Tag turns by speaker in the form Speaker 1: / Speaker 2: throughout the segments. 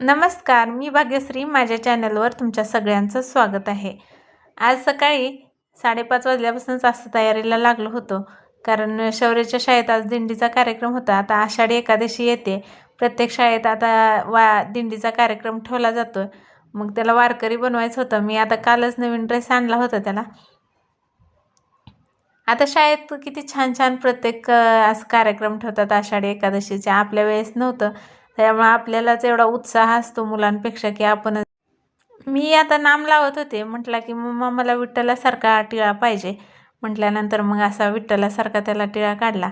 Speaker 1: नमस्कार, मी भाग्यश्री. माझ्या चॅनलवर तुमच्या सगळ्यांचं स्वागत आहे. आज सकाळी 5:30 वाजल्यापासूनच असं तयारीला लागलो होतो, कारण शौर्याच्या शाळेत आज दिंडीचा कार्यक्रम होता. आता आषाढी एकादशी येते. प्रत्येक शाळेत आता दिंडीचा कार्यक्रम ठेवला जातो. मग त्याला वारकरी बनवायचं होतं. मी आता कालच नवीन ड्रेस आणला होता त्याला. आता शाळेत किती छान छान प्रत्येक असं कार्यक्रम ठेवतात आषाढी एकादशीच्या. आपल्या वेळेस नव्हतं, त्यामुळे आपल्यालाच एवढा उत्साह असतो मुलांपेक्षा की आपण. मी आता नाम लावत होते. म्हटला की मम्मा मला विठ्ठलासारखा टिळा पाहिजे. म्हटल्यानंतर मग असा विठ्ठलासारखा त्याला टिळा काढला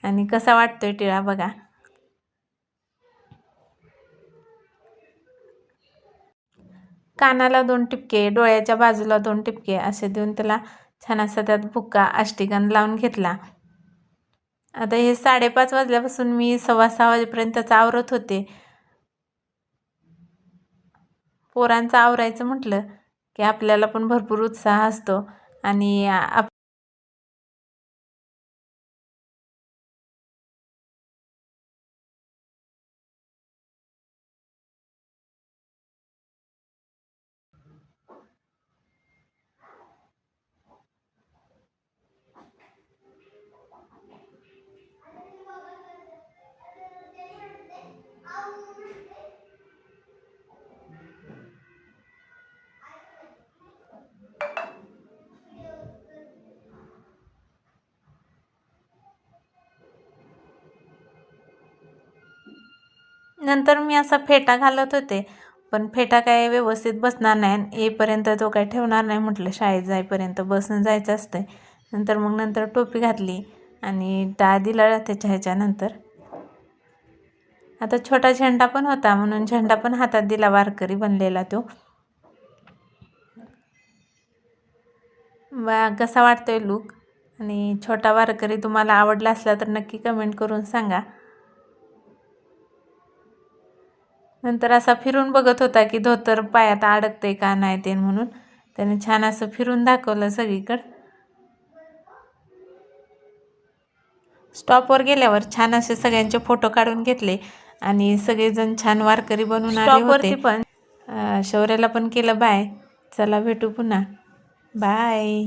Speaker 1: आणि कसा वाटतोय टिळा बघा. कानाला 2 टिपके, डोळ्याच्या बाजूला 2 टिपके असे देऊन त्याला छान असा त्यात बुक्का अष्टिगंध लावून घेतला. आता हे 5:30 वाजल्यापासून मी 6:15 वाजेपर्यंतच आवरत होते. पोरांचं आवरायचं म्हटलं की आपल्याला पण भरपूर उत्साह असतो आणि नंतर मी असा फेटा घालत होते, पण फेटा काय व्यवस्थित बसणार नाही. येईपर्यंत तो काय ठेवणार नाही म्हटलं, शाळेत जाईपर्यंत बसनं जायचं असतंय. नंतर टोपी घातली आणि टाळ दिला त्याच्या ह्याच्यानंतर. आता छोटा झेंडा पण होता म्हणून झेंडा पण हातात दिला वारकरी बनलेला तो. कसा वाटतोय लूक आणि छोटा वारकरी तुम्हाला आवडला असला तर नक्की कमेंट करून सांगा. नंतर असा फिरून बघत होता की धोतर पायात अडकते का नाही ते म्हणून. त्याने छान असं फिरून दाखवलं सगळीकडं. स्टॉपवर गेल्यावर छान असे सगळ्यांचे फोटो काढून घेतले आणि सगळेजण छान वारकरी बनून आले होते. पण शौर्याला पण केलं बाय. चला भेटू पुन्हा. बाय.